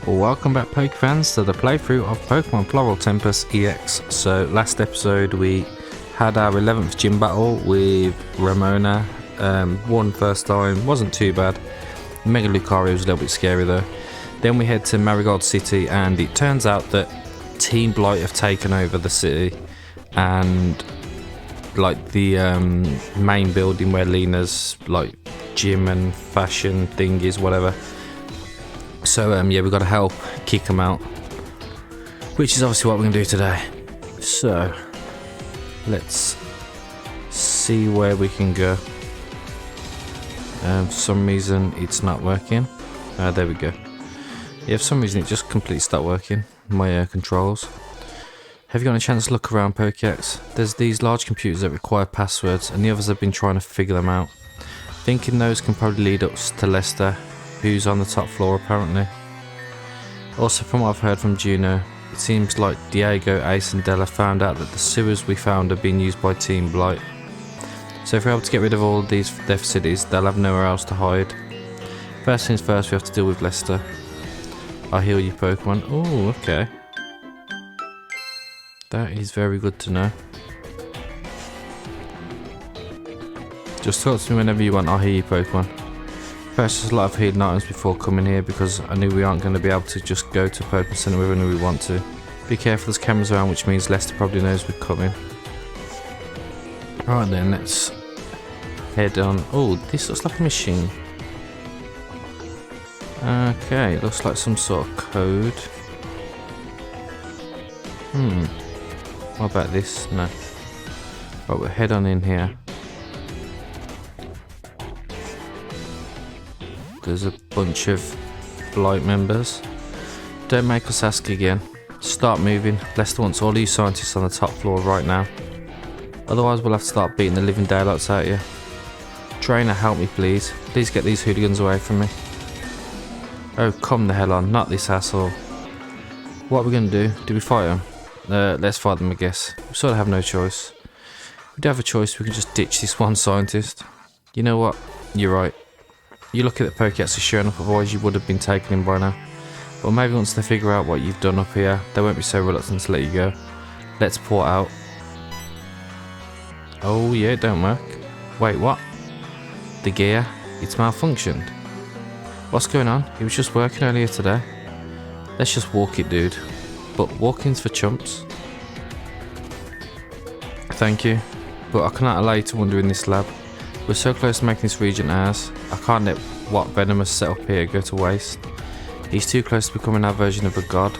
Welcome back, Poke fans, to the playthrough of Pokemon Floral Tempus EX. So last episode we had our 11th gym battle with Ramona. Won first time, wasn't too bad. Mega Lucario was a little bit scary though. Then we head to Marigold City, and it turns out that Team Blight have taken over the city, and like the main building where Lena's like gym and fashion thing is, whatever. So yeah, we've got to help kick them out, which is obviously what we're going to do today. So let's see where we can go. For some reason it's not working. There we go. Yeah, for some reason it just completely stopped working, my controls. Have you got a chance to look around, Pokex? There's these large computers that require passwords, and the others have been trying to figure them out. Thinking those can probably lead us to Lester, who's on the top floor apparently. Also, from what I've heard from Juno, it seems like Diego, Ace and Della found out that the sewers we found are being used by Team Blight. So if we're able to get rid of all of these deaf cities, they'll have nowhere else to hide. First things first, we have to deal with Lester. I'll heal you, Pokemon. Oh, okay. That is very good to know. Just talk to me whenever you want, I'll heal you, Pokemon. Purchased a lot of healing items before coming here because I knew we aren't going to be able to just go to Pokemon Center whenever we want to. Be careful, there's cameras around, which means Lester probably knows we're coming. Right then, let's head on. Oh, this looks like a machine. Okay, it looks like some sort of code. What about this? No. Right, we'll head on in here. There's a bunch of Blight members. Don't make us ask again. Start moving. Lester wants all you scientists on the top floor right now. Otherwise we'll have to start beating the living daylights out of you. Trainer, help me please. Please get these hooligans away from me. Oh, come the hell on. Not this asshole. What are we going to do? Do we fight them? Let's fight them, I guess. We sort of have no choice. If we do have a choice, we can just ditch this one scientist. You know what? You're right. You look at the Pokédex are showing up, otherwise you would have been taken in by now. But maybe once they figure out what you've done up here, they won't be so reluctant to let you go. Let's port out. Oh yeah, it don't work. Wait, what? The gear? It's malfunctioned. What's going on? It was just working earlier today. Let's just walk it, dude. But walking's for chumps. Thank you, but I cannot allow you to wander in this lab. We're so close to making this region ours. I can't let what Venom has set up here go to waste. He's too close to becoming our version of a god.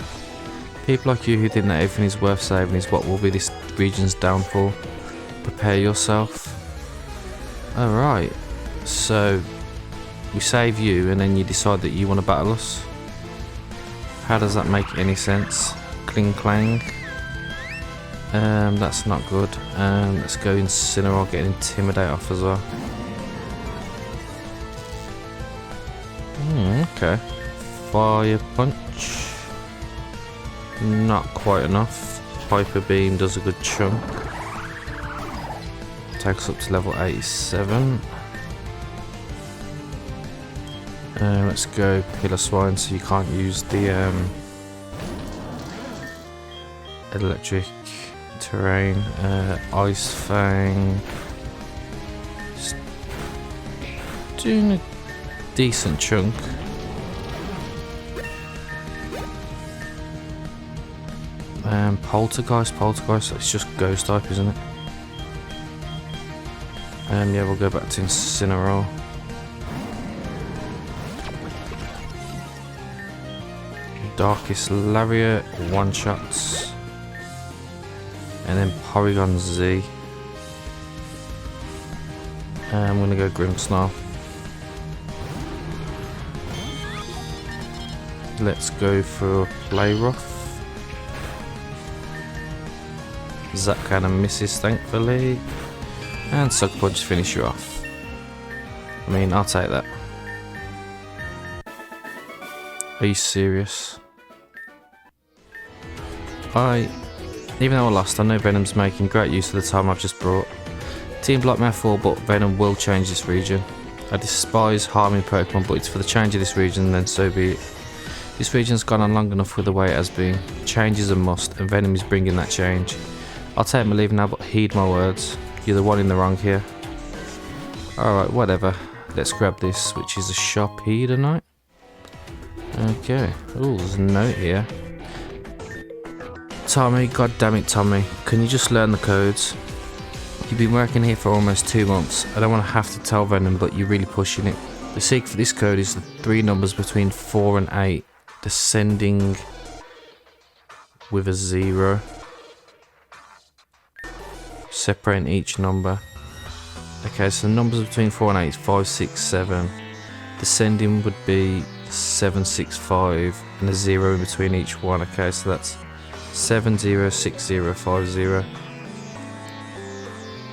People like you who think that everything is worth saving is what will be this region's downfall. Prepare yourself. Alright, so we save you and then you decide that you want to battle us. How does that make any sense? Cling clang. That's not good. Let's go Incineroar, get Intimidate off as well. Okay. Fire Punch. Not quite enough. Hyper Beam does a good chunk. Takes up to level 87. Let's go Pillar Swine so you can't use the electric terrain. Ice Fang. Just doing a decent chunk. Poltergeist, it's just Ghost type, isn't it? Yeah, we'll go back to Incineroar. Darkest Lariat, one shots. And then Porygon Z. I'm gonna go Grimmsnarl. Let's go for Play Rough. That kind of misses, thankfully. And Sucker Punch to finish you off. I mean, I'll take that. Are you serious? Even though I lost, I know Venom's making great use of the time I've just brought. Team Blight may fall, but Venom will change this region. I despise harming Pokemon, but it's for the change of this region, then so be it. This region's gone on long enough with the way it has been. Change is a must, and Venom is bringing that change. I'll take my leave now, but heed my words. You're the one in the wrong here. Alright, whatever. Let's grab this, which is a shop here tonight. Okay. Oh, there's a note here. Tommy, god damn it, Tommy. Can you just learn the codes? You've been working here for almost 2 months. I don't want to have to tell Venom, but you're really pushing it. The secret for this code is the 3 numbers between 4 and 8. Descending with a 0. Separating each number. Okay, so the numbers between 4 and 8 is 5, 6, 7. Descending would be 7, 6, 5, and a 0 in between each one. Okay, so that's 7, 0, 6, 0, 5, 0.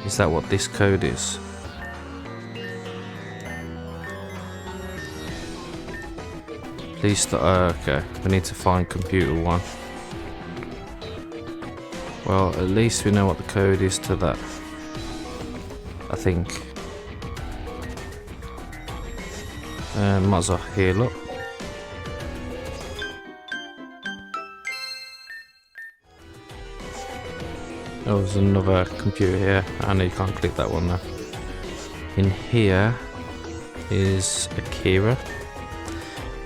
Is that what this code is? Please start. Okay, we need to find computer 1. Well, at least we know what the code is to that, I think. Might as well heal up. Oh, there's another computer here. I know you can't click that one though. In here is Akira.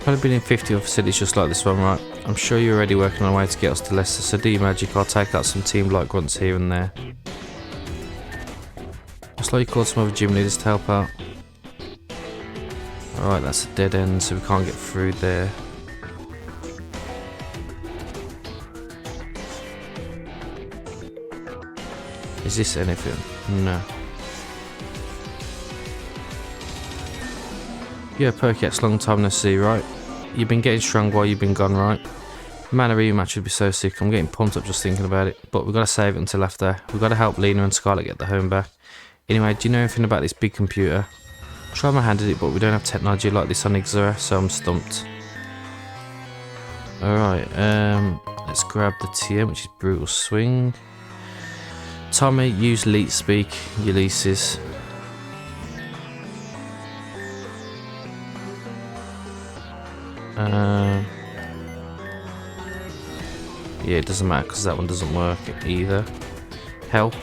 Probably been in 50 other cities just like this one, right? I'm sure you're already working on a way to get us to Leicester, so do your magic. I'll take out some team Blight grunts here and there. Looks like you called some other gym leaders to help out. Alright, that's a dead end, so we can't get through there. Is this anything? No. Yeah, Perket's long time no see, right? You've been getting strong while you've been gone, right? Man, a rematch would be so sick. I'm getting pumped up just thinking about it. But we've got to save it until after. We've got to help Lena and Scarlet get the home back. Anyway, do you know anything about this big computer? Try my hand at it, but we don't have technology like this on Ixora, so I'm stumped. Alright, let's grab the TM, which is Brutal Swing. Tommy, use Leet Speak, Ulysses. Yeah, it doesn't matter because that one doesn't work either. Help.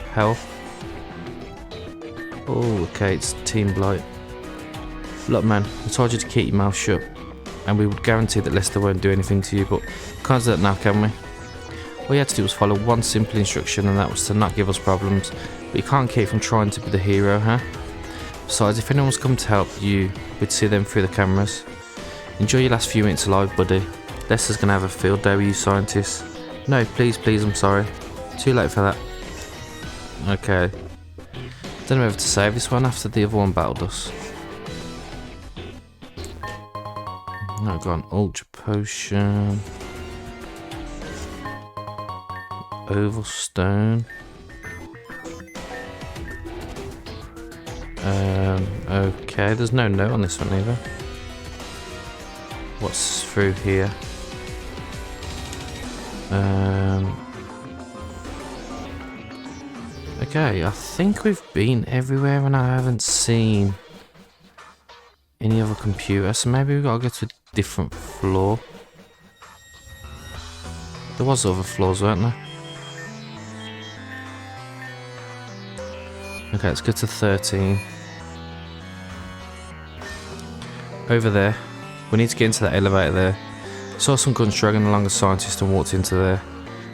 Oh, okay, it's Team Blight. Look, man, I told you to keep your mouth shut, and we would guarantee that Leicester won't do anything to you, but we can't do that now, can we? All you had to do was follow one simple instruction, and that was to not give us problems. But you can't keep from trying to be the hero, huh? Besides, if anyone's come to help you, we'd see them through the cameras. Enjoy your last few minutes alive, buddy. Leicester's gonna have a field day with you scientists. No, please, I'm sorry. Too late for that. Okay. Don't know whether to save this one after the other one battled us. No, got an Ultra Potion. Oval Stone. Okay, there's no note on this one either. What's through here? Okay, I think we've been everywhere and I haven't seen any other computer, so maybe we've got to go to a different floor. There was other floors, weren't there? Okay, let's go to 13. Over there. We need to get into that elevator there. Saw some guns dragging along a scientist and walked into there.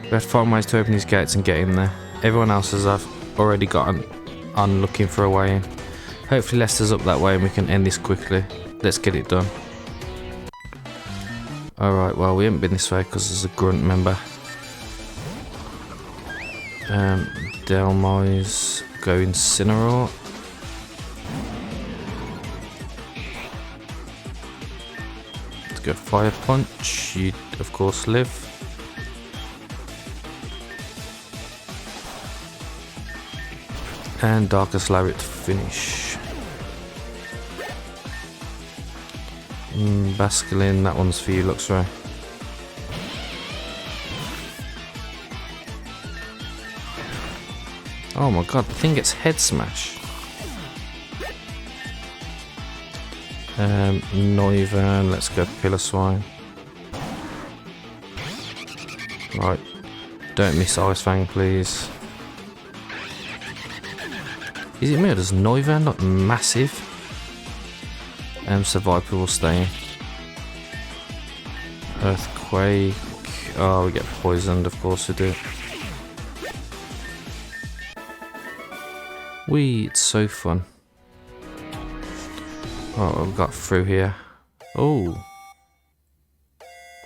We have to find ways to open these gates and get in there. Everyone else has already gotten on looking for a way in. Hopefully Leicester's up that way and we can end this quickly. Let's get it done. Alright, well we haven't been this way because there's a grunt member. Delmoy's go Incineroar. Let's go Fire Punch. You of course live. And Darkest Lariat to finish. Basculin, that one's for you, Luxray. Oh my god, the thing gets head smash. Noivern, let's go Pillar Swine. Right. Don't miss Ice Fang, please. Is it me or does Noivern look massive? So Viper will stay in. Earthquake. Oh, we get poisoned, of course we do. It's so fun. Oh, we got through here. Oh.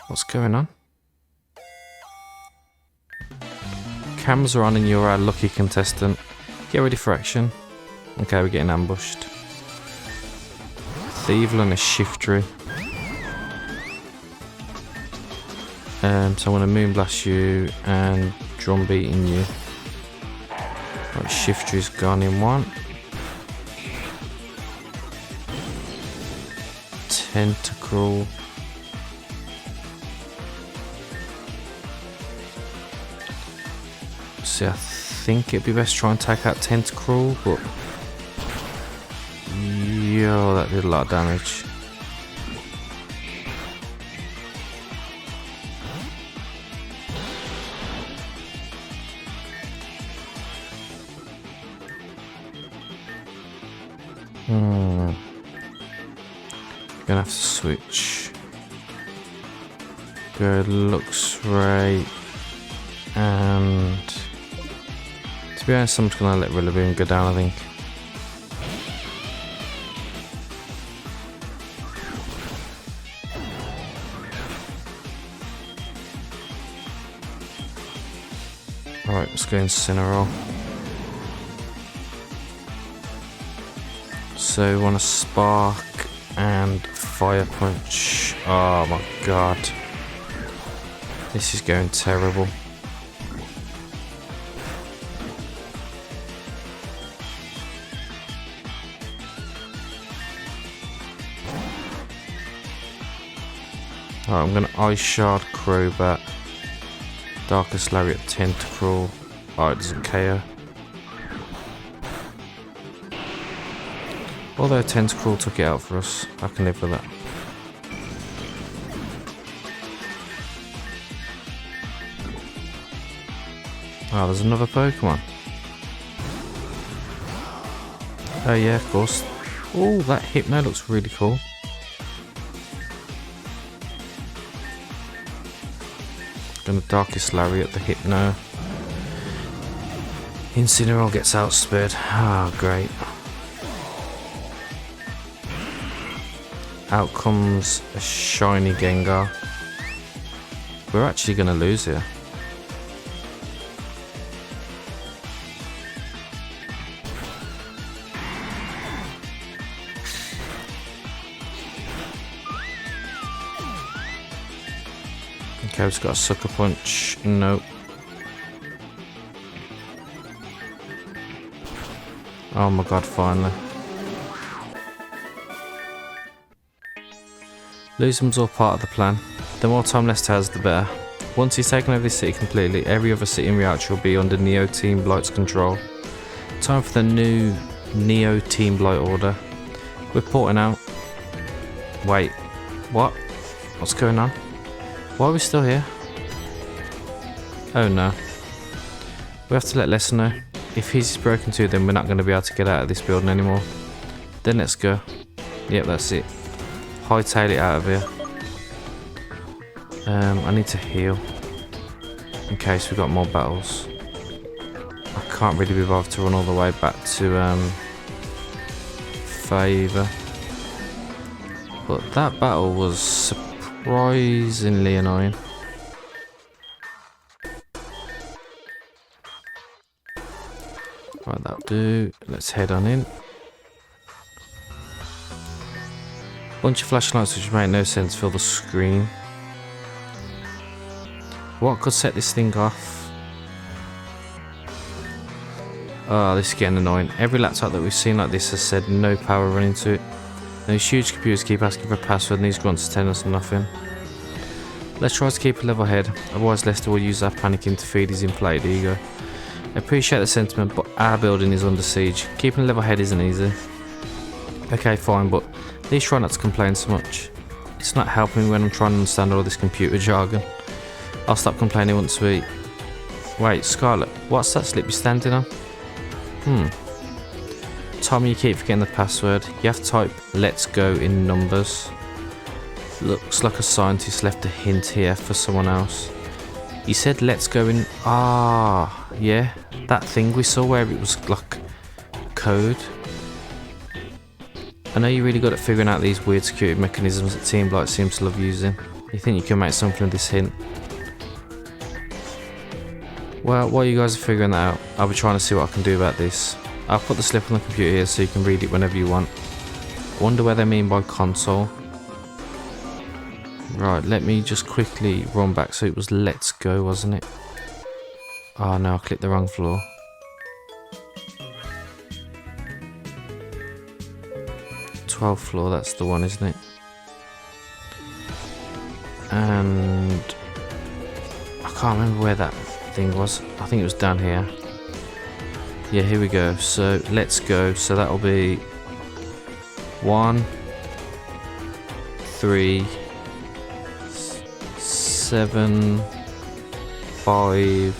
What's going on? Cameras are on and you're our lucky contestant. Get ready for action. Okay, we're getting ambushed. Thievel and a Shiftry. So I'm going to Moonblast you and Drum Beating you. Right, Shiftry's gone in one. Tentacle. See, I think it'd be best to try and take out Tentacruel, but yo, that did a lot of damage. Gonna have to switch. Good, looks right. And to be honest, I'm just gonna let Rillaboom go down, I think. Alright, let's go Incineroar. So we want to Spark and Fire Punch. Oh my god. This is going terrible. Alright, I'm gonna Ice Shard, Crobat, Darkest Lariat, Tentacruel. Oh, it doesn't KO. Although Tentacruel took it out for us, I can live with that. Oh, there's another Pokemon. Oh yeah, of course. Oh, that Hypno looks really cool. Gonna Darkest Lariat the Hypno. Incineroar gets outsped. Ah, oh, great. Out comes a shiny Gengar. We're actually gonna lose here. Okay, we've got a Sucker Punch. Nope. Oh my god, finally. Losing was all part of the plan. The more time Leicester has, the better. Once he's taken over this city completely, every other city in Rialtra will be under Neo Team Blight's control. Time for the new Neo Team Blight order. We're porting out. Wait, what? What's going on? Why are we still here? Oh no. We have to let Leicester know. If he's broken too, then we're not going to be able to get out of this building anymore. Then let's go. Yep, that's it. Hightail it out of here. I need to heal in case we've got more battles. I can't really be bothered to run all the way back to Faye. But that battle was surprisingly annoying. Right, that'll do. Let's head on in. Bunch of flashlights which make no sense fill the screen. What could set this thing off? Oh, this is getting annoying. Every laptop that we've seen like this has said no power running to it. Those huge computers keep asking for a password and these grunts are telling us nothing. Let's try to keep a level head, otherwise Leicester will use our panicking to feed his inflated ego. I appreciate the sentiment, but our building is under siege. Keeping a level head isn't easy. Okay, fine, but at least try not to complain so much. It's not helping me when I'm trying to understand all this computer jargon. I'll stop complaining once we... Wait, Scarlet, what's that slip you're standing on? Tommy, you keep forgetting the password. You have to type "let's go" in numbers. Looks like a scientist left a hint here for someone else. He said "let's go" in... Ah, yeah. That thing we saw where it was like code. I know you're really good at figuring out these weird security mechanisms that Team Blight seems to love using. You think you can make something of this hint? Well, while you guys are figuring that out, I'll be trying to see what I can do about this. I'll put the slip on the computer here so you can read it whenever you want. I wonder where they mean by console. Right, let me just quickly run back. So it was "let's go", wasn't it? Oh no, I clicked the wrong floor. "12th floor", that's the one, isn't it? And I can't remember where that thing was. I think it was down here. Yeah, here we go. So "let's go". So that'll be 1, 3, 7, 5,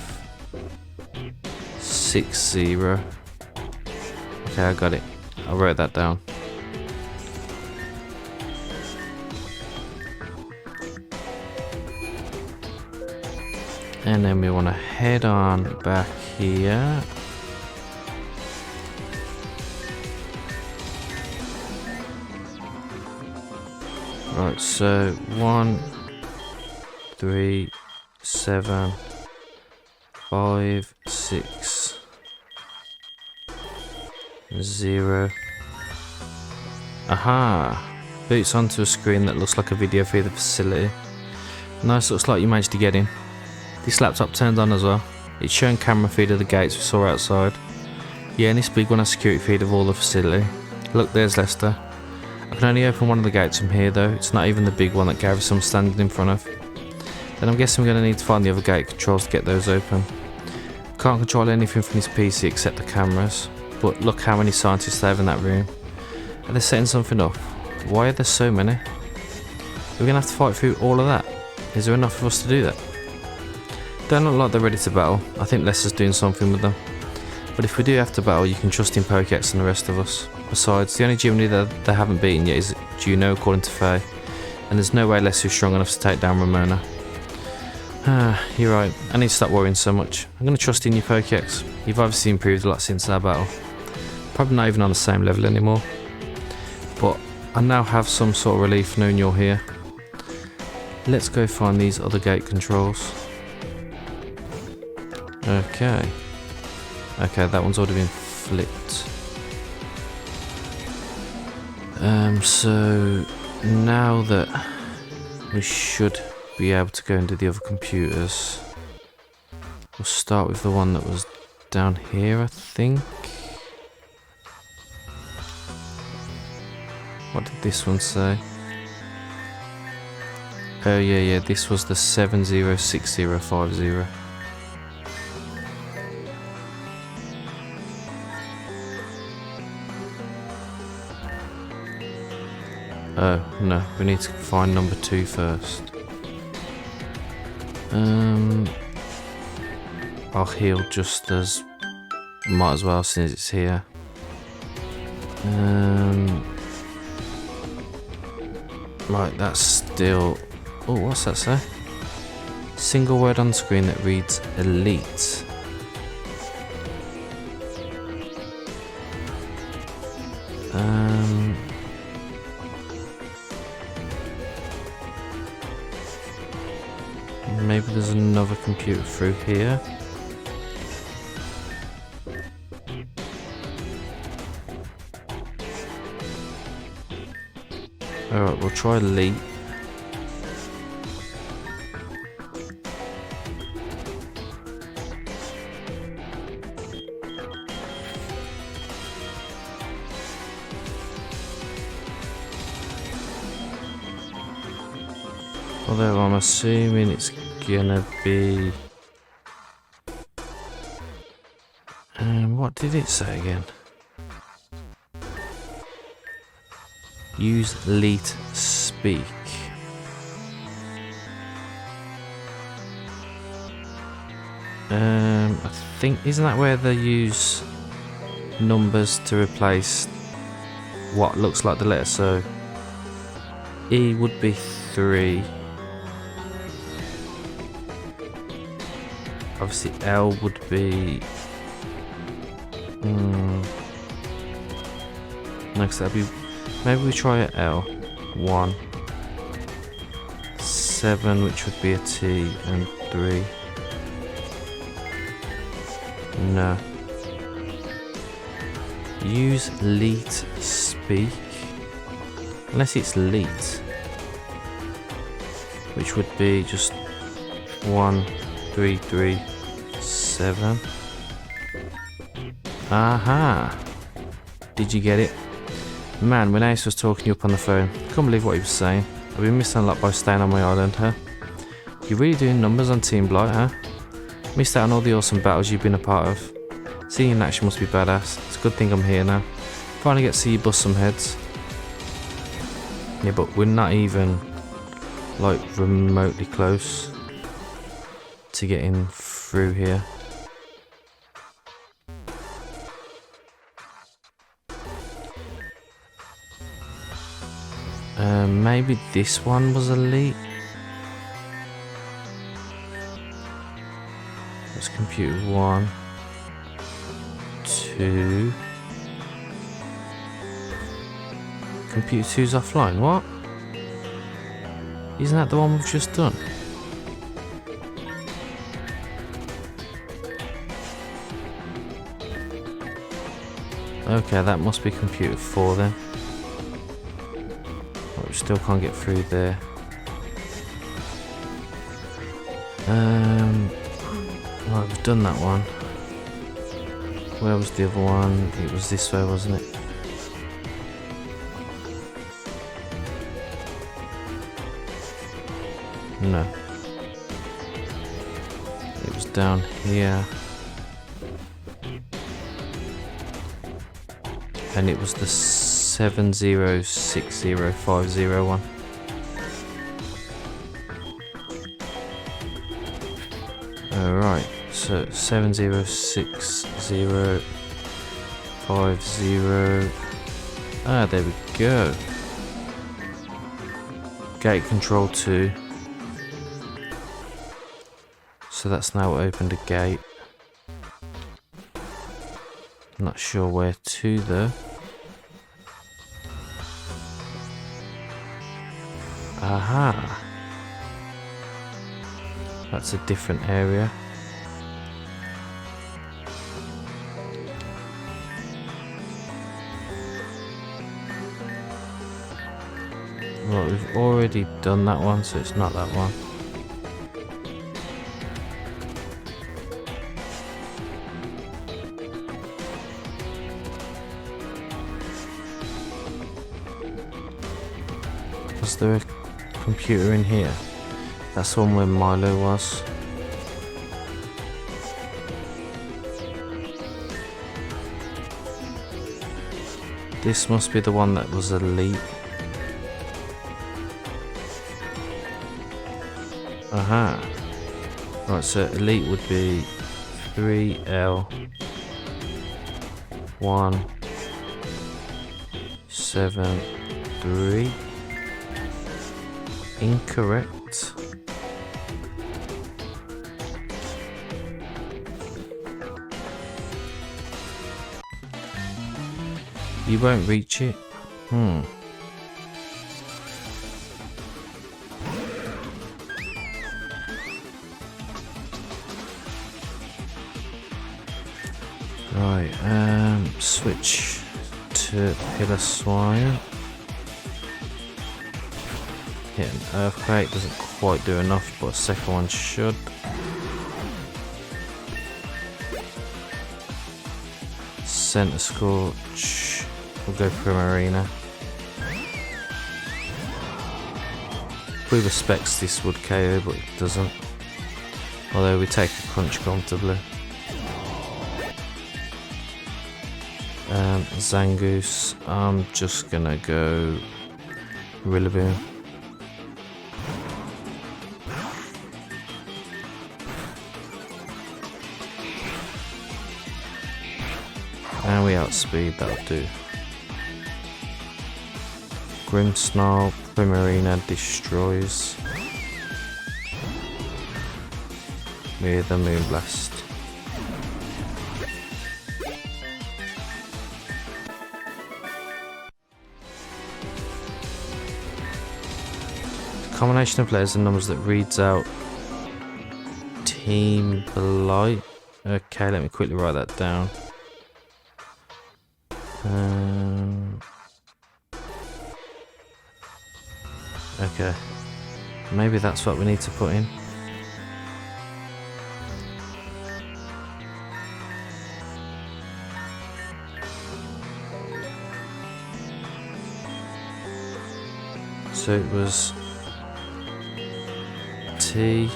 6, 0. Okay, I got it. I wrote that down. And then we want to head on back here. Right, so 1, 3, 7, 5, 6, 0. Aha! Boots onto a screen that looks like a video feed of the facility. Nice, looks like you managed to get in. This laptop turned on as well. It's showing camera feed of the gates we saw outside. Yeah, and this big one has security feed of all the facility. Look, there's Lester. I can only open one of the gates from here though. It's not even the big one that Garrison's standing in front of. Then I'm guessing we're going to need to find the other gate controls to get those open. Can't control anything from this PC except the cameras. But look how many scientists they have in that room. Are they setting something up? Why are there so many? We're going to have to fight through all of that. Is there enough of us to do that? Don't look like they're ready to battle. I think Lester's doing something with them. But if we do have to battle, you can trust in Pokex and the rest of us. Besides, the only Jiminy that they haven't beaten yet is Juno, according to Faye. And there's no way Lester's strong enough to take down Ramona. You're right. I need to stop worrying so much. I'm going to trust in you, Pokex. You've obviously improved a lot since our battle. Probably not even on the same level anymore. But I now have some sort of relief knowing you're here. Let's go find these other gate controls. Okay. Okay, that one's already been flipped. So now that we should be able to go into the other computers, we'll start with the one that was down here, I think. What did this one say? Oh yeah, this was the 706050. Oh, no, we need to find number 2 first. I'll heal just as... might as well since it's here. Right, that's still... Oh, what's that say? Single word on screen that reads elite. Maybe there's another computer through here. Alright, we'll try elite. Although I'm assuming it's gonna be... what did it say again? Use elite speak. I think, isn't that where they use numbers to replace what looks like the letter? So E would be 3. Obviously L would be next that'd be, maybe we try a L. 1 7, which would be a T, and 3. No. Use leet speak. Unless it's leet, which would be just 1 3 3 7. Aha! Did you get it? Man, when Ace was talking you up on the phone, couldn't believe what he was saying. I've been missing a lot by staying on my island, huh? You're really doing numbers on Team Blight, huh? Missed out on all the awesome battles you've been a part of. Seeing you in action must be badass. It's a good thing I'm here now. Finally get to see you bust some heads. Yeah, but we're not even, like, remotely close to getting through here. Maybe this one was elite. That's computer 1, 2. Computer 2's offline. What? Isn't that the one we've just done? Okay, that must be computer 4 then. We still can't get through there. Right, we've done that one. Where was the other one? It was this way, wasn't it? No. It was down here. And it was the 7060501. Alright, so 70605. Ah, there we go. Gate control 2. So that's now opened a gate. Not sure where to though. Aha! That's a different area. Right, we've already done that one, so it's not that one. Was there a computer in here? That's the one where Milo was. This must be the one that was elite. Aha. Right, so elite would be 3L 1 7 3. Incorrect. You won't reach it. Right, switch to Pillar Swine. Hit an Earthquake, doesn't quite do enough, but a second one should. Center Scorch, we'll go for a Marina. With respects this would KO, but it doesn't. Although we take a crunch comfortably. Zangoose, I'm just gonna go Rillaboom. And we outspeed, that'll do. Grim Snarl, Primarina destroys with a Moonblast. The combination of letters and numbers that reads out Team Blight. Okay, let me quickly write that down. Okay, maybe that's what we need to put in. So it was T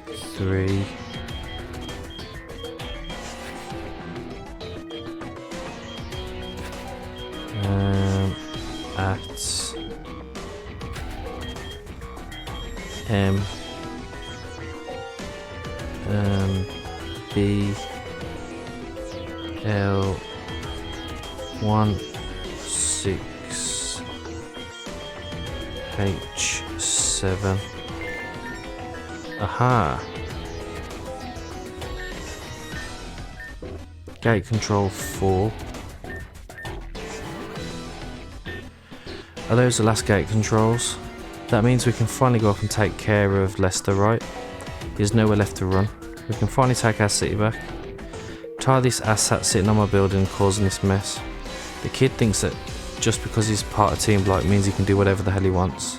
3 at M B L 16 H7. Aha. Gate control 4. Are those the last gate controls? That means we can finally go up and take care of Leicester, right? There's nowhere left to run. We can finally take our city back. Tired of this asshat sitting on my building causing this mess. The kid thinks that just because he's part of Team Blight means he can do whatever the hell he wants.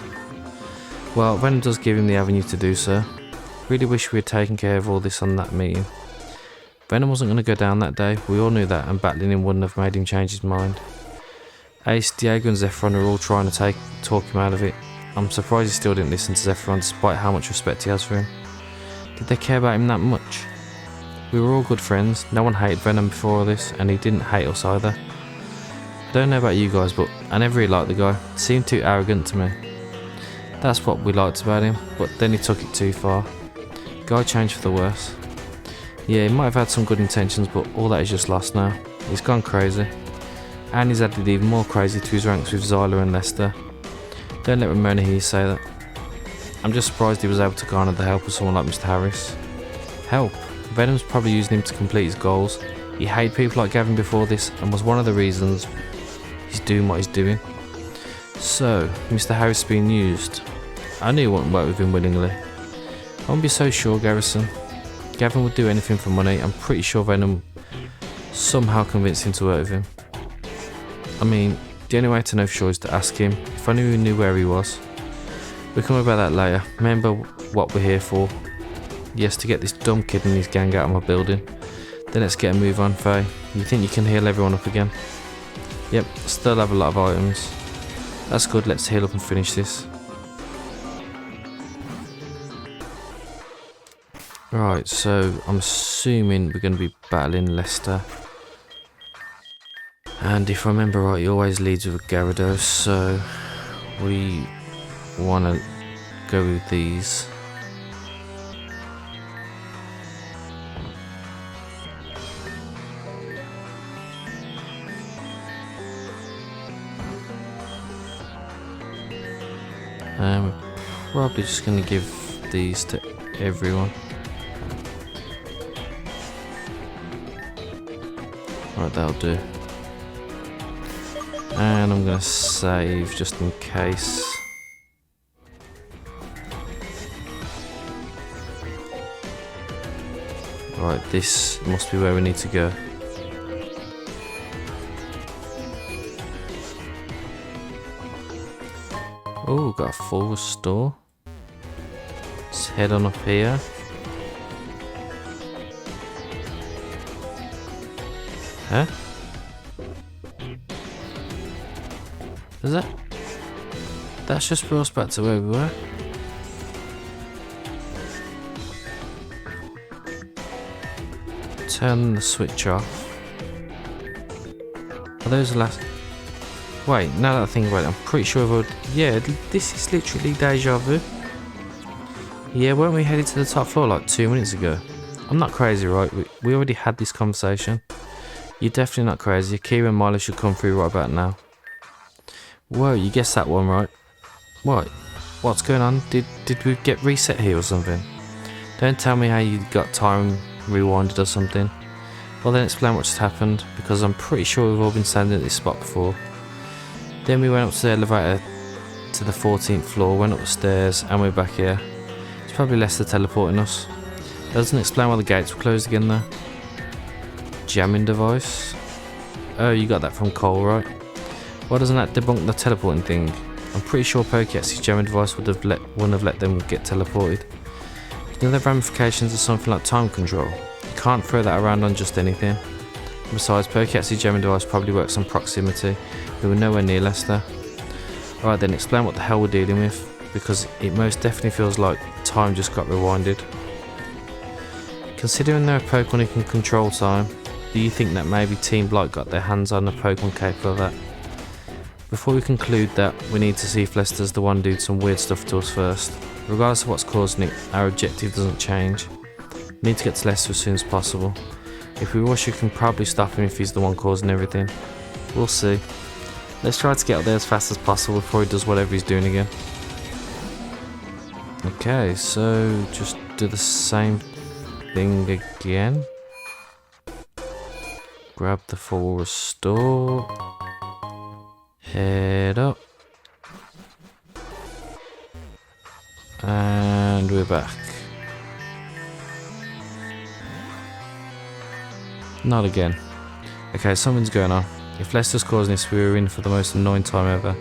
Well, Venom does give him the avenue to do so. Really wish we had taken care of all this on that meeting. Venom wasn't going to go down that day, we all knew that, and battling him wouldn't have made him change his mind. Ace, DEJA and Zephyron are all trying to talk him out of it. I'm surprised he still didn't listen to Zephyron despite how much respect he has for him. Did they care about him that much? We were all good friends, no one hated Venom before all this, and he didn't hate us either. I don't know about you guys, but I never really liked the guy. He seemed too arrogant to me. That's what we liked about him, but then he took it too far. Guy changed for the worse. Yeah, he might have had some good intentions, but all that is just lost now. He's gone crazy. And he's added even more crazy to his ranks with Zyla and Leicester. Don't let Ramona hear you say that. I'm just surprised he was able to garner the help of someone like Mr. Harris. Help? Venom's probably using him to complete his goals. He hated people like Gavin before this, and was one of the reasons he's doing what he's doing. So, Mr. Harris being used. I knew he wouldn't work with him willingly. I wouldn't be so sure, Garrison. Gavin would do anything for money. I'm pretty sure Venom somehow convinced him to work with him. I mean, the only way to know for sure is to ask him. If only we knew where he was. We'll come about that later. Remember what we're here for. Yes, to get this dumb kid and his gang out of my building. Then let's get a move on, Faye. You think you can heal everyone up again? Yep, still have a lot of items. That's good, let's heal up and finish this. Right, so I'm assuming we're going to be battling Leicester. And if I remember right, he always leads with a Gyarados, so we want to go with these. Probably just going to give these to everyone. Right, that'll do. And I'm going to save just in case. Right, this must be where we need to go. Oh, got a full restore. Let's head on up here. Huh? Is that? That's just brought us back to where we were. Turn the switch off. Are those the last? Wait, now that I think about it, I'm pretty sure I've already... Yeah, this is literally deja vu. Yeah, weren't we headed to the top floor like 2 minutes ago? I'm not crazy, right? We already had this conversation. You're definitely not crazy. Kira and Milo should come through right about now. Whoa, you guessed that one right. What? What's going on? Did we get reset here or something? Don't tell me how you got time rewinded or something. Well then explain what just happened, because I'm pretty sure we've all been standing at this spot before. Then we went up to the elevator to the 14th floor, went up the stairs, and we're back here. It's probably Lester teleporting us. That doesn't explain why the gates were closed again though. Jamming device? Oh, you got that from Cole, right? Why doesn't that debunk the teleporting thing? I'm pretty sure Pokex's jamming device wouldn't have let them get teleported. You know the ramifications of something like time control? You can't throw that around on just anything. Besides, Pokex's jamming device probably works on proximity. We were nowhere near Lester. Alright then, explain what the hell we're dealing with, because it most definitely feels like time just got rewinded. Considering there are Pokemon who can control time, do you think that maybe Team Blight got their hands on a Pokemon capable of that? Before we conclude that, we need to see if Lester's the one doing some weird stuff to us first. Regardless of what's causing it, our objective doesn't change. We need to get to Lester as soon as possible. If we rush, we can probably stop him if he's the one causing everything. We'll see. Let's try to get up there as fast as possible before he does whatever he's doing again. Okay, so just do the same thing again. Grab the full restore. Head up. And we're back. Not again. Okay, something's going on. If Lester's causing this, we were in for the most annoying time ever.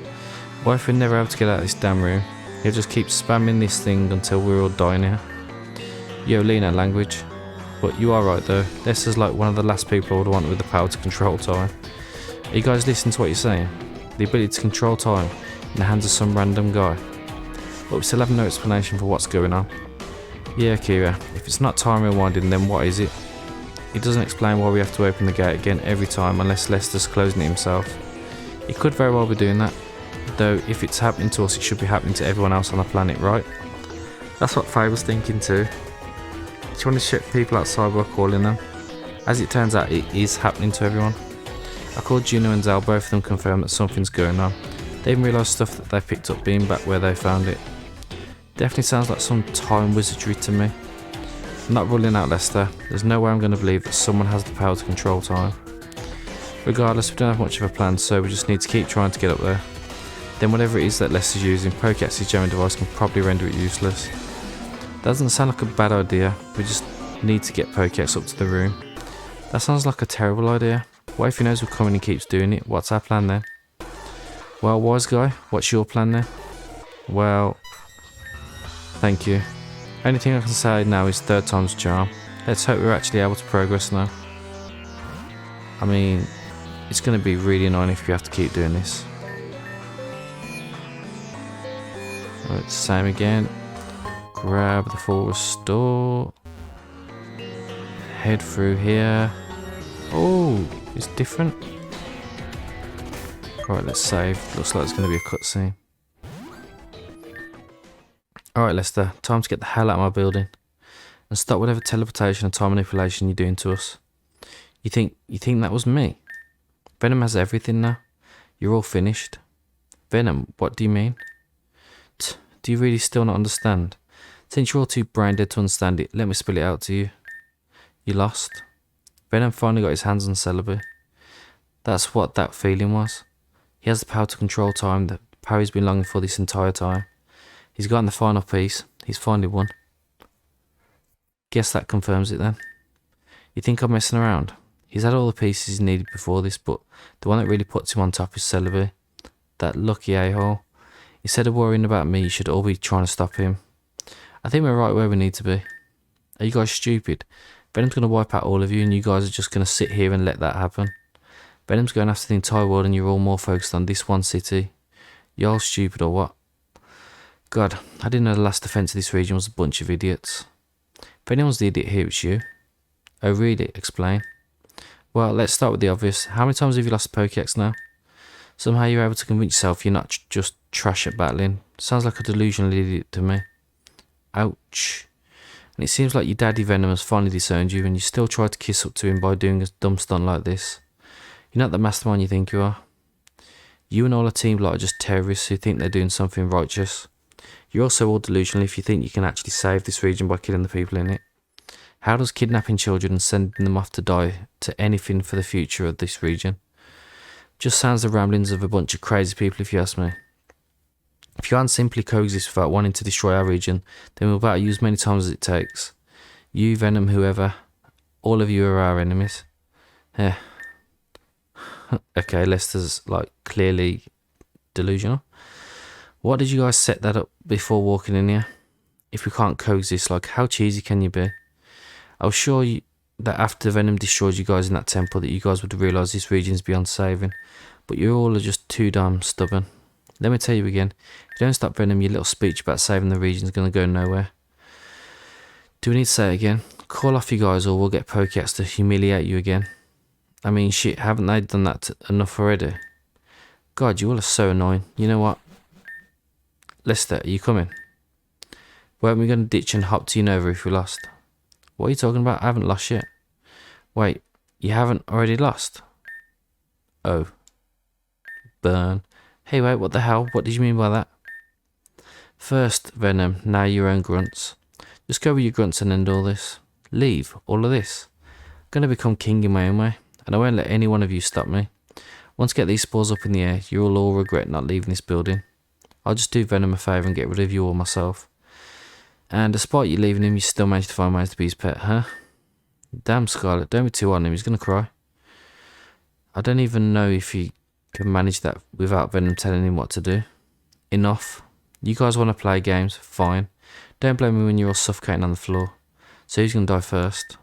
What if we're never able to get out of this damn room? He'll just keep spamming this thing until we're all dying here. Yo, Lena language. But you are right though. Lester's like one of the last people I would want with the power to control time. Are you guys listening to what you're saying? The ability to control time in the hands of some random guy. But we still have no explanation for what's going on. Yeah, Kira, if it's not time rewinding, then what is it? It doesn't explain why we have to open the gate again every time unless Lester's closing it himself. He could very well be doing that, though if it's happening to us it should be happening to everyone else on the planet, right? That's what Faye was thinking too. She wanted to shut people outside by calling them. As it turns out, it is happening to everyone. I called Juno and Zal, both of them confirmed that something's going on. They even realised stuff that they picked up being back where they found it. Definitely sounds like some time wizardry to me. I'm not ruling out Lester. There's no way I'm going to believe that someone has the power to control time. Regardless, we don't have much of a plan, so we just need to keep trying to get up there. Then whatever it is that Lester's using, Pokex's jamming device can probably render it useless. That doesn't sound like a bad idea. We just need to get Pokex up to the room. That sounds like a terrible idea. What if he knows we're coming and keeps doing it? What's our plan then? Well, wise guy, what's your plan then? Well, thank you. Only thing I can say now is third time's a charm. Let's hope we're actually able to progress now. I mean, it's going to be really annoying if we have to keep doing this. Right, same again. Grab the full restore. Head through here. Oh, it's different. Alright, let's save. Looks like it's going to be a cutscene. Alright, Lester, time to get the hell out of my building and stop whatever teleportation and time manipulation you're doing to us. You think that was me? Venom has everything now. You're all finished. Venom, what do you mean? Do you really still not understand? Since you're all too brain dead to understand it, let me spill it out to you. You lost. Venom finally got his hands on Celebi. That's what that feeling was. He has the power to control time, the power he's been longing for this entire time. He's gotten the final piece. He's finally won. Guess that confirms it then. You think I'm messing around? He's had all the pieces he needed before this, but the one that really puts him on top is Celebi. That lucky a-hole. Instead of worrying about me, you should all be trying to stop him. I think we're right where we need to be. Are you guys stupid? Venom's going to wipe out all of you and you guys are just going to sit here and let that happen. Venom's going after the entire world and you're all more focused on this one city. You all stupid or what? God, I didn't know the last defence of this region was a bunch of idiots. If anyone's the idiot here, it's you. Oh really? Explain. Well, let's start with the obvious. How many times have you lost Pokex now? Somehow you're able to convince yourself you're not just trash at battling. Sounds like a delusional idiot to me. Ouch. And it seems like your daddy Venom has finally disowned you, and you still try to kiss up to him by doing a dumb stunt like this. You're not the mastermind you think you are. You and all a team Blight are just terrorists who think they're doing something righteous. You're also all delusional if you think you can actually save this region by killing the people in it. How does kidnapping children and sending them off to die to anything for the future of this region? Just sounds the ramblings of a bunch of crazy people, if you ask me. If you can't simply coexist without wanting to destroy our region, then we'll battle you as many times as it takes. You, Venom, whoever, all of you are our enemies. Yeah. Okay, Lester's like clearly delusional. What did you guys set that up before walking in here? If we can't coexist, like how cheesy can you be? I was sure that after Venom destroyed you guys in that temple that you guys would realise this region's beyond saving, but you all are just too damn stubborn. Let me tell you again, if you don't stop Venom, your little speech about saving the region's going to go nowhere. Do we need to say it again? Call off you guys or we'll get Pokéats to humiliate you again. I mean, shit, haven't they done that enough already? God, you all are so annoying. You know what? Lester, are you coming? Weren't we going to ditch and hop to Unova if we lost? What are you talking about? I haven't lost yet. Wait, you haven't already lost? Oh. Burn. Hey, wait, what the hell? What did you mean by that? First, Venom, now your own grunts. Just go with your grunts and end all this. Leave all of this. I'm going to become king in my own way, and I won't let any one of you stop me. Once I get these spores up in the air, you'll all regret not leaving this building. I'll just do Venom a favour and get rid of you all myself. And despite you leaving him, you still managed to find ways to be his pet, huh? Damn, Scarlet, don't be too on him, he's going to cry. I don't even know if he can manage that without Venom telling him what to do. Enough. You guys want to play games? Fine. Don't blame me when you're all suffocating on the floor. So who's going to die first?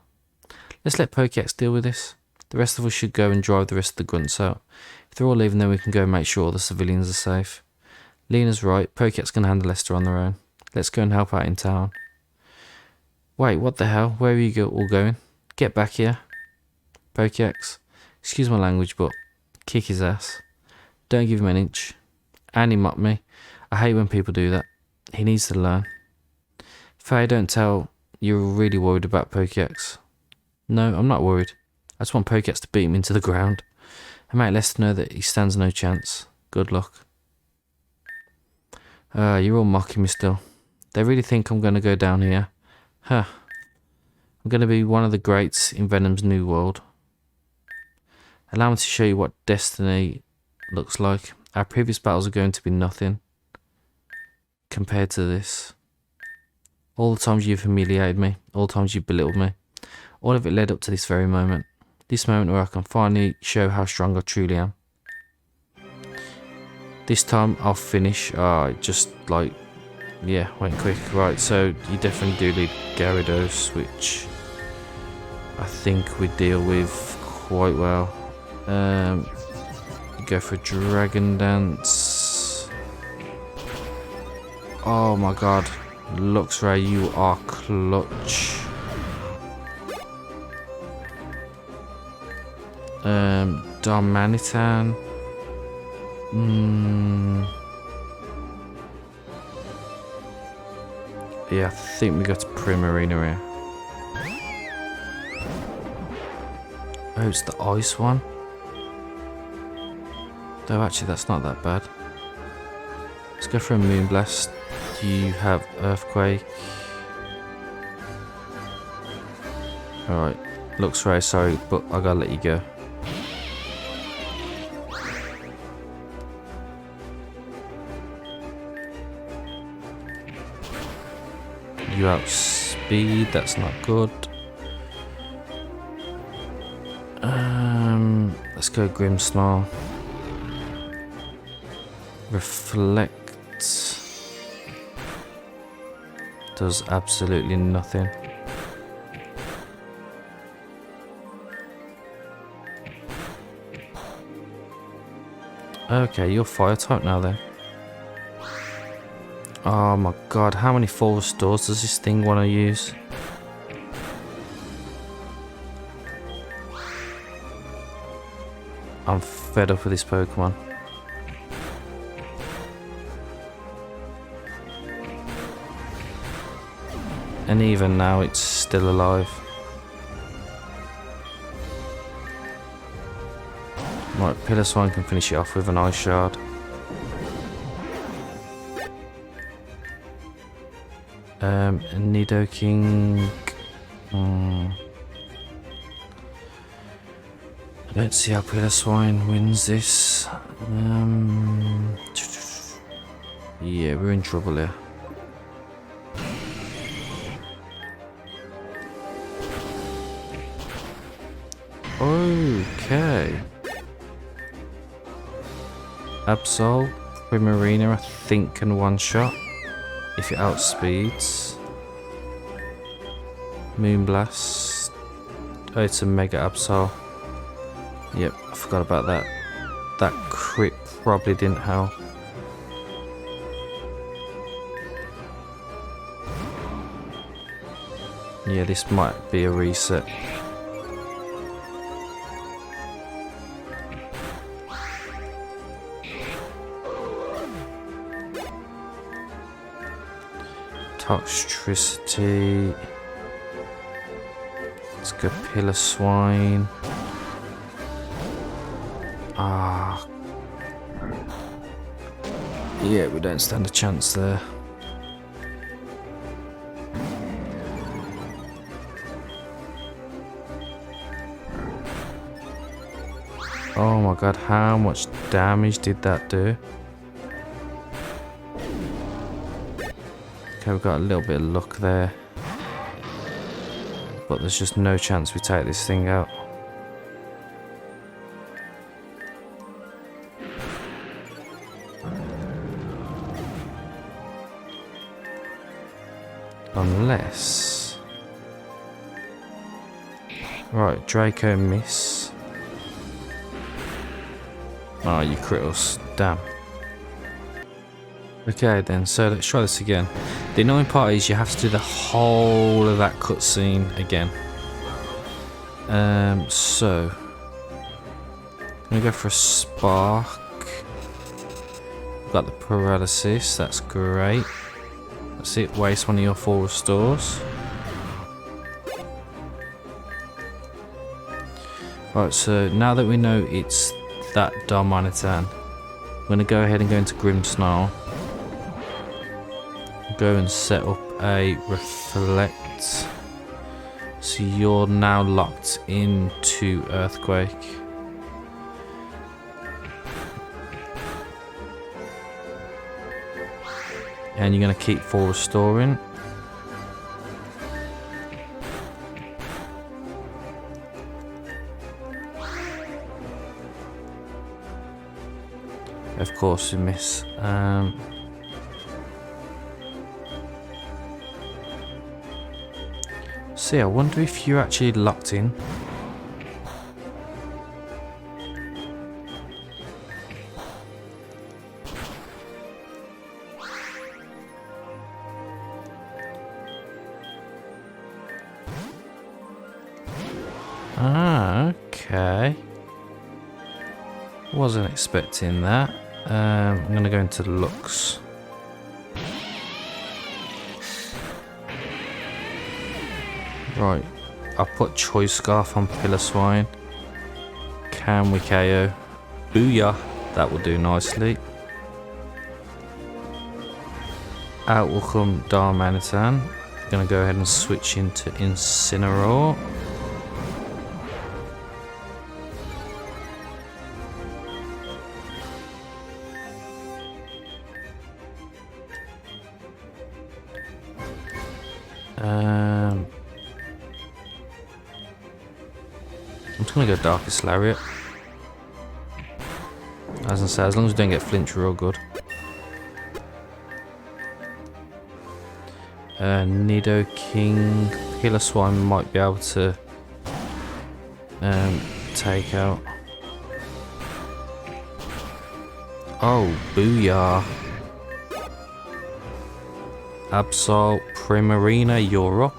Let's let Pokéats deal with this. The rest of us should go and drive the rest of the grunts out. If they're all leaving, then we can go and make sure all the civilians are safe. Lena's right, Pokéats can handle Lester on their own. Let's go and help out in town. Wait, what the hell? Where are you all going? Get back here. Pokéats, excuse my language, but kick his ass. Don't give him an inch. And he mocked me. I hate when people do that. He needs to learn. Faye, don't tell you're really worried about Pokéats. No, I'm not worried. I just want Pokéats to beat him into the ground and make Lester know that he stands no chance. Good luck. You're all mocking me still. They really think I'm going to go down here. Huh. I'm going to be one of the greats in Venom's new world. Allow me to show you what destiny looks like. Our previous battles are going to be nothing compared to this. All the times you've humiliated me, all the times you've belittled me, all of it led up to this very moment. This moment where I can finally show how strong I truly am. This time I'll finish. Just like, yeah, went quick. Right, so you definitely do lead Gyarados, which I think we deal with quite well. Go for Dragon Dance. Oh my god, Luxray, you are clutch. Darmanitan. Yeah, I think we got a Primarina here. Oh, it's the ice one. Though actually that's not that bad. Let's go for a Moonblast. You have Earthquake. Alright, Luxray, sorry, but I gotta let you go. You outspeed, that's not good. Let's go Grimmsnarl. Reflect does absolutely nothing. Okay, you're fire type now then. Oh my god, how many full restores does this thing want to use? I'm fed up with this Pokemon. And even now it's still alive. Right, Pillar Swine can finish it off with an Ice Shard. Nidoking. Let's see how Pillar Swine wins this. Yeah, we're in trouble here. Okay. Absol, Primarina, I think can one-shot if it outspeeds. Moonblast. Oh, it's a Mega Absol. Yep, I forgot about that. That crit probably didn't help. Yeah, this might be a reset. Toxtricity. Let's go Pillar Swine. Ah. Yeah, we don't stand a chance there. Oh my god, how much damage did that do? Okay, we've got a little bit of luck there. But there's just no chance we take this thing out. Unless... Right, Draco miss. Oh, you crit us. Damn. Okay then, so let's try this again. The annoying part is you have to do the whole of that cutscene again. So... I'm gonna go for a Spark. Got the Paralysis, that's great. That's it, waste one of your 4 restores. Right, so now that we know it's that Darmanitan, I'm going to go ahead and go into Grimmsnarl. Go and set up a Reflect. So you're now locked into Earthquake. And you're going to keep 4 restoring. Of course you miss. See, I wonder if you're actually locked in. Ah, okay. Wasn't expecting that. I'm going to go into looks. Right, I'll put Choice Scarf on Pillar Swine. Can we KO? Booyah! That will do nicely. Out will come Darmanitan. Gonna go ahead and switch into Incineroar. I'm just gonna go Darkest Lariat. As I say, as long as we don't get flinch, we're all good. Nidoking, Pillar Swine might be able to take out. Oh, booyah! Absol, Primarina, you're up.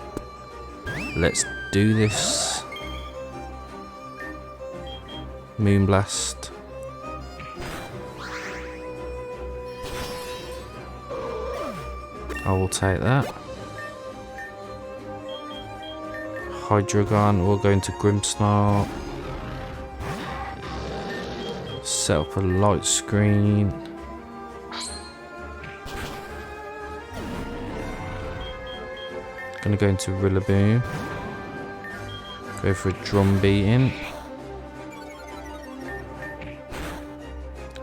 Let's do this. Moonblast. I will take that. Hydreigon. We'll go into Grimmsnarl. Set up a light screen. Gonna go into Rillaboom. Go for a drum beating.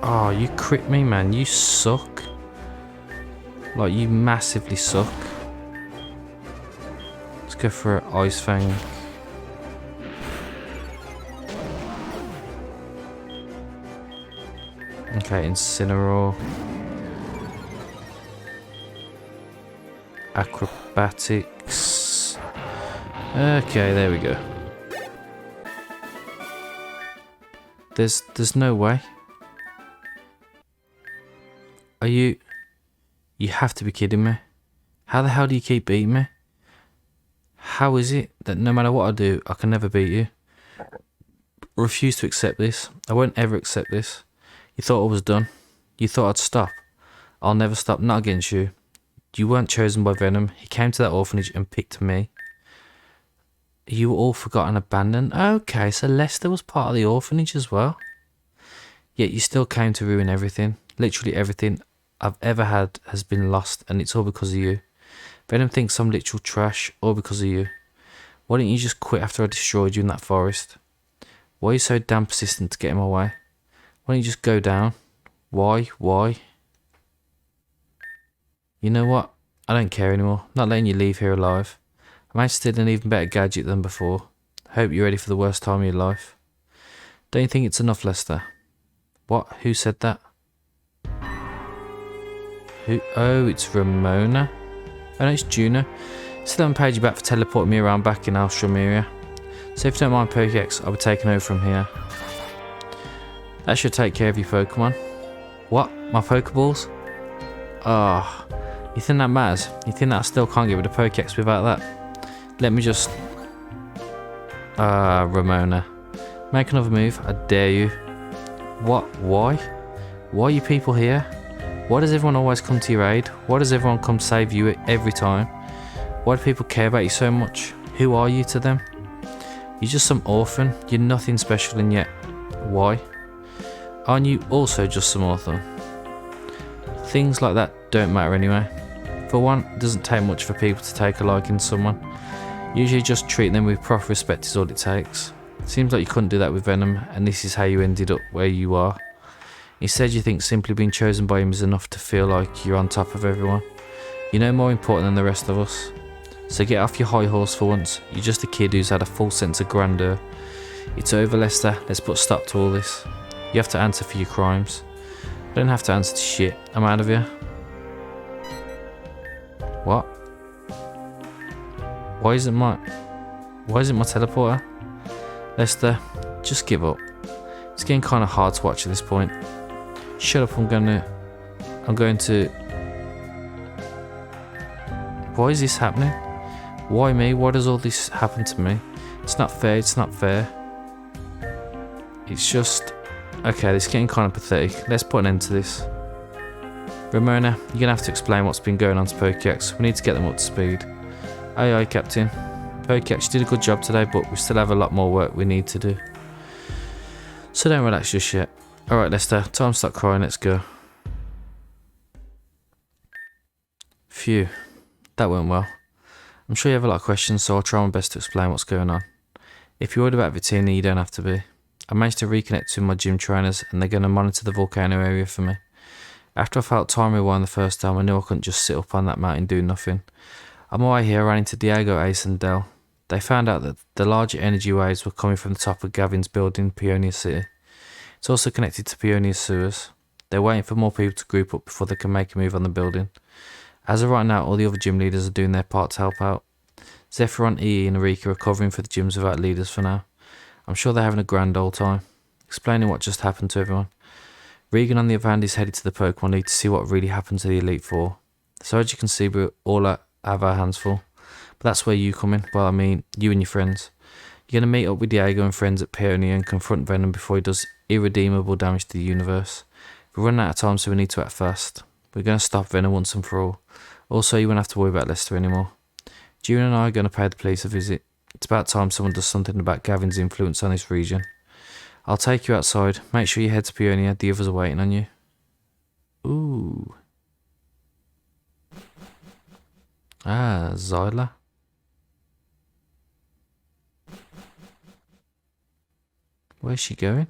Oh, you crit me, man. You suck. Like, you massively suck. Let's go for an Ice Fang. Okay, Incineroar. Acrobatics. Okay, there we go. There's no way. Are you... You have to be kidding me. How the hell do you keep beating me? How is it that no matter what I do, I can never beat you? I refuse to accept this. I won't ever accept this. You thought I was done. You thought I'd stop. I'll never stop, not against you. You weren't chosen by Venom. He came to that orphanage and picked me. You were all forgotten, abandoned. Okay, so Lester was part of the orphanage as well. Yet you still came to ruin everything. Literally everything I've ever had has been lost, and it's all because of you. Venom thinks I'm literal trash, all because of you. Why didn't you just quit after I destroyed you in that forest? Why are you so damn persistent to get in my way? Why don't you just go down? Why? You know what? I don't care anymore. I'm not letting you leave here alive. I managed to steal an even better gadget than before. I hope you're ready for the worst time of your life. Don't you think it's enough, Lester? What? Who said that? Who? Oh, it's Ramona. Oh no, it's Juno. Still haven't paid you back for teleporting me around back in Alstrom. So if you don't mind Pokedex, I'll be taking over from here. That should take care of your Pokemon. What? My Pokeballs? Ah, oh, you think that matters? You think that I still can't get rid of Pokedex without that? Let me just... Ramona. Make another move, I dare you. What? Why? Why are you people here? Why does everyone always come to your aid? Why does everyone come save you every time? Why do people care about you so much? Who are you to them? You're just some orphan. You're nothing special, and yet... Why? Aren't you also just some orphan? Things like that don't matter anyway. For one, it doesn't take much for people to take a liking to someone. Usually just treat them with proper respect is all it takes. Seems like you couldn't do that with Venom, and this is how you ended up where you are. Instead, you think simply being chosen by him is enough to feel like you're on top of everyone. You're no more important than the rest of us. So get off your high horse for once. You're just a kid who's had a full sense of grandeur. It's over, Lester. Let's put a stop to all this. You have to answer for your crimes. I don't have to answer to shit. I'm out of here. What? Why isn't my teleporter? Lester, just give up. It's getting kind of hard to watch at this point. Shut up, I'm going to... Why is this happening? Why me? Why does all this happen to me? It's not fair, it's not fair. It's just... Okay, this is getting kind of pathetic. Let's put an end to this. Ramona, you're going to have to explain what's been going on to Pokedex. We need to get them up to speed. Aye aye, Captain. Pokedex, you did a good job today, but we still have a lot more work we need to do. So don't relax just yet. Alright, Lester, time to stop crying, let's go. Phew, that went well. I'm sure you have a lot of questions, so I'll try my best to explain what's going on. If you're worried about Vitina, you don't have to be. I managed to reconnect with my gym trainers, and they're going to monitor the volcano area for me. After I felt time rewind the first time, I knew I couldn't just sit up on that mountain doing nothing. On my way here, I ran into Diego, Ace and Del. They found out that the larger energy waves were coming from the top of Gavin's building, Peonia City. It's also connected to Peonia's sewers. They're waiting for more people to group up before they can make a move on the building. As of right now, all the other gym leaders are doing their part to help out. Zephyron, EE and Rika are covering for the gyms without leaders for now. I'm sure they're having a grand old time, explaining what just happened to everyone. Regan, on the other hand, is headed to the Pokemon League to see what really happened to the Elite Four. So as you can see, we all have our hands full. But that's where you come in. Well, I mean, you and your friends. You're going to meet up with Diego and friends at Peonia and confront Venom before he does irredeemable damage to the universe. We're running out of time, so we need to act fast. We're going to stop Venom once and for all. Also, you won't have to worry about Lester anymore. June and I are going to pay the police a visit. It's about time someone does something about Gavin's influence on this region. I'll take you outside. Make sure you head to Peonia. The others are waiting on you. Ooh. Ah, Zyla. Where's she going?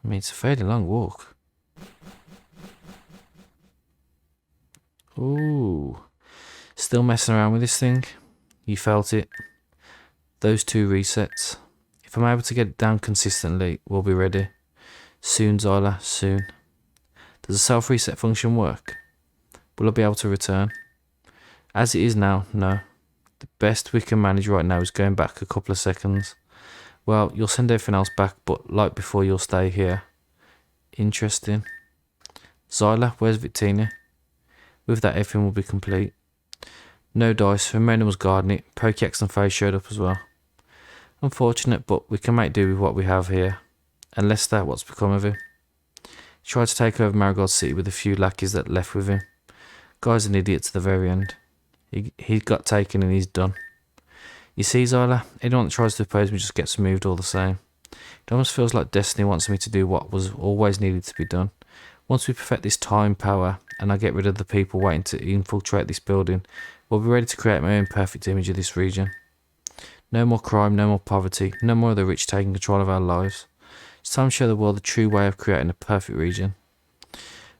I mean, it's a fairly long walk. Ooh. Still messing around with this thing? You felt it. Those 2 resets. If I'm able to get it down consistently, we'll be ready. Soon, Zyla, soon. Does the self-reset function work? Will I be able to return? As it is now, no. The best we can manage right now is going back a couple of seconds. Well, you'll send everything else back, but like before, you'll stay here. Interesting. Zyla, where's Victina? With that, everything will be complete. No dice. Ramona was guarding it. Pokex and Faye showed up as well. Unfortunate, but we can make do with what we have here. And Lester, what's become of him? He tried to take over Marigold City with a few lackeys that left with him. Guy's an idiot to the very end. He got taken and he's done. You see, Zyla, anyone that tries to oppose me just gets removed all the same. It almost feels like destiny wants me to do what was always needed to be done. Once we perfect this time power and I get rid of the people waiting to infiltrate this building, we'll be ready to create my own perfect image of this region. No more crime, no more poverty, no more of the rich taking control of our lives. It's time to show the world the true way of creating a perfect region.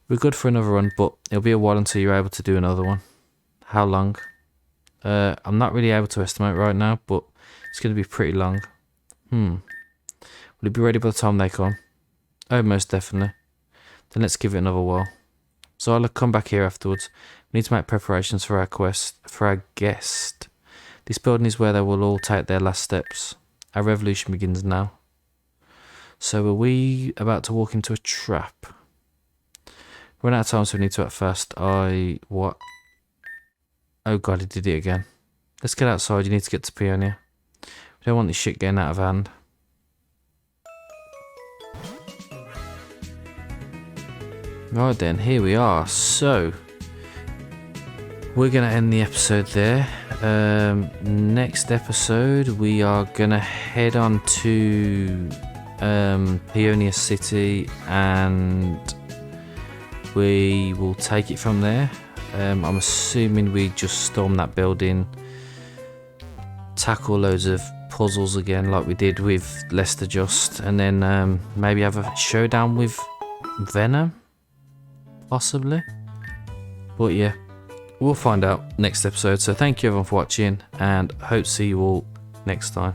We're good for another run, but it'll be a while until you're able to do another one. How long? I'm not really able to estimate right now, but it's going to be pretty long. Will it be ready by the time they come? Oh, most definitely. Then let's give it another while. Zyla, come back here afterwards. We need to make preparations for our quest, for our guest. This building is where they will all take their last steps. Our revolution begins now. So are we about to walk into a trap? Run out of time, so we need to act fast. What? Oh god, he did it again. Let's get outside, you need to get to Peonia. We don't want this shit getting out of hand. Right then, here we are. So, we're going to end the episode there. Next episode, we are going to head on to Peonia City and we will take it from there. I'm assuming we just storm that building, tackle loads of puzzles again like we did with Lester Just, and then maybe have a showdown with Venom, possibly. But yeah, we'll find out next episode. So thank you everyone for watching and hope to see you all next time.